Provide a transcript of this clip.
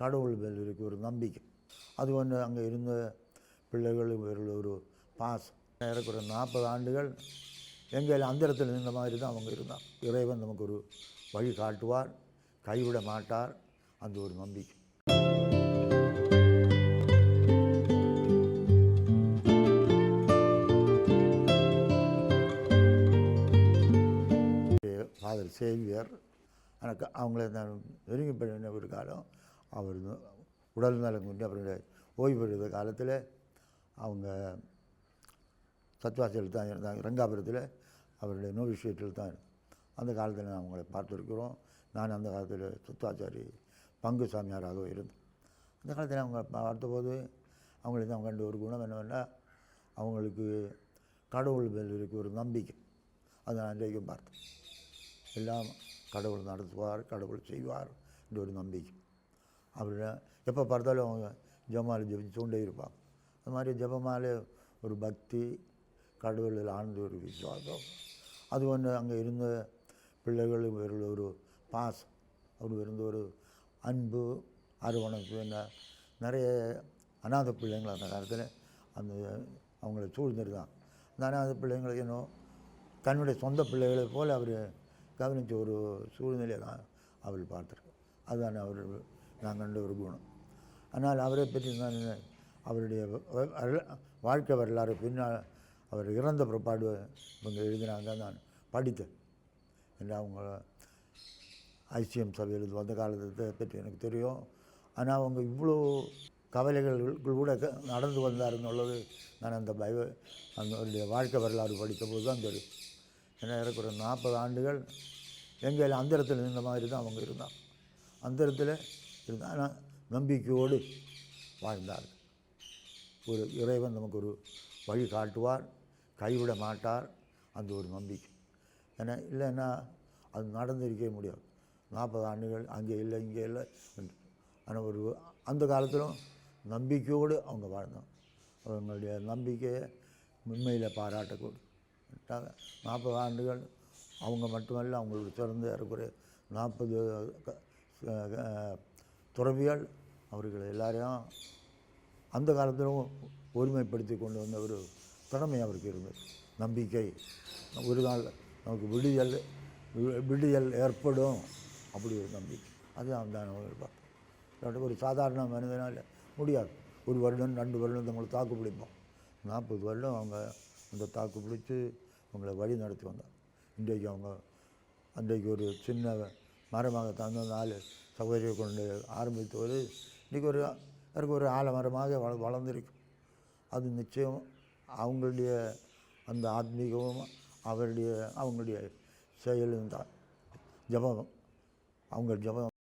கடவுள் மேல் இருக்க ஒரு நம்பிக்கை. அது ஒன்று அங்கே இருந்த பிள்ளைகள் இவர்கள் ஒரு பாசம். ஏறக்குறைய 40 ஆண்டுகள் எங்கள் அந்தரத்தில் இருந்த மாதிரி தான் அவங்க இருந்தாங்க. இறைவன் நமக்கு ஒரு வழி காட்டுவார், கைவிட மாட்டார், அந்த ஒரு நம்பிக்கை. ஃபாதர் சேவியர் எனக்கு அவங்கள நான் நெருங்கி பண்ணின ஒரு காலம். அவர் உடல் நலம் கொண்டு அவருடைய ஓய்வு பெறுகிற காலத்தில் அவங்க சத்வாசியில் தான் இருந்தாங்க. ரங்காபுரத்தில் அவருடைய நோவிஷியத்தில் தான் அந்த காலத்தில் நான் அவங்கள பார்த்துருக்கிறோம். நான் அந்த காலத்தில் சத்வாச்சாரி பங்கு சாமியாராக இருந்தேன். அந்த காலத்தில் அவங்க பார்த்தபோது அவங்களுக்கு அவங்க கண்ட ஒரு குணம் என்னவென்னா, அவங்களுக்கு கடவுள் மேல் இருக்க ஒரு நம்பிக்கை. அதை நான் இன்றைக்கும் பார்த்தேன். எல்லாம் கடவுள் நடத்துவார், கடவுள் செய்வார் என்ற ஒரு நம்பிக்கை. அவர் எப்போ பார்த்தாலும் அவங்க ஜபமாலை ஜபிச்சுட்டே இருப்பாங்க. அது மாதிரி ஜபமாலே ஒரு பக்தி, கடவுளில் ஆழ்ந்த ஒரு விசுவாசம். அது ஒன்று அங்கே இருந்த பிள்ளைகள் இவர்கள் ஒரு பாசம், அவர் இருந்த ஒரு அன்பு, அரவணைப்பு. நிறைய அநாத பிள்ளைங்கள் அந்த காலத்தில் அந்த அவங்கள சூழ்ந்திருந்தாங்க. அந்த அநாத பிள்ளைங்களுக்கு இன்னும் தன்னுடைய சொந்த பிள்ளைகளை போல் அவர் கவனித்த ஒரு சூழ்நிலையை தான் அவர் பார்த்துருக்கோம். அதுதான் அவர் நான் கண்ட ஒரு குணம். ஆனால் அவரை பற்றி நான் அவருடைய வாழ்க்கை வரலாறு பின்னால் அவர் இறந்த பிற்பாடு இவங்க எழுதினாங்க. நான் படித்தேன். என்று அவங்க ஐசிஎம் சபையில் வந்த காலத்தை பற்றி எனக்கு தெரியும். ஆனால் அவங்க இவ்வளோ கவலைகள் கூட நடந்து வந்தாருன்னு நான் அந்த அவருடைய வாழ்க்கை வரலாறு படித்தபோது தான் தெரியும். ஏன்னா ஏறக்குறைய 40 ஆண்டுகள் எங்கள் அந்தரத்தில் இருந்த மாதிரி தான் அவங்க இருந்தாங்க. அந்தரத்தில் இருந்தால் ஆனால் நம்பிக்கையோடு வாழ்ந்தார்கள். ஒரு இறைவன் நமக்கு ஒரு வழி காட்டுவார், கைவிட மாட்டார், அந்த ஒரு நம்பிக்கை. ஏன்னா இல்லைன்னா அது நடந்திருக்கவே முடியாது. 40 ஆண்டுகள் அங்கே இல்லை இங்கே இல்லை. ஆனால் ஒரு அந்த காலத்திலும் நம்பிக்கையோடு அவங்க வாழ்ந்தாங்க. அவங்களுடைய நம்பிக்கையை உண்மையில் பாராட்டக்கூடும். 40 ஆண்டுகள் அவங்க மட்டுமல்ல, அவங்களுக்கு சிறந்த ஏறக்குறைய 40 துறவிகள் அவர்கள் எல்லாரையும் அந்த காலத்திலும் ஒருமைப்படுத்தி கொண்டு வந்த ஒரு திறமை அவருக்கு இருந்தது. நம்பிக்கை, ஒரு நாள் நமக்கு விடியல் ஏற்படும், அப்படி ஒரு நம்பிக்கை. அது அந்த பார்ப்போம். ஒரு சாதாரண மனிதனால் முடியாது. 1 வருடம் 2 வருடம் அவங்களை தாக்கு பிடிப்போம். 40 வருடம் அவங்க அந்த தாக்கு பிடிச்சி அவங்கள வழி நடத்தி வந்தாங்க. இன்றைக்கு அவங்க அன்றைக்கு ஒரு சின்ன மரமாக தந்த 4 சகோதரியை கொண்டு ஆரம்பித்தவர் இன்றைக்கி ஒரு ஆலமரமாக வளர்ந்துருக்கு. அது நிச்சயம் அவங்களுடைய அந்த ஆத்மீகமும் அவங்களுடைய செயலும் தான். ஜபம், அவங்க ஜபம்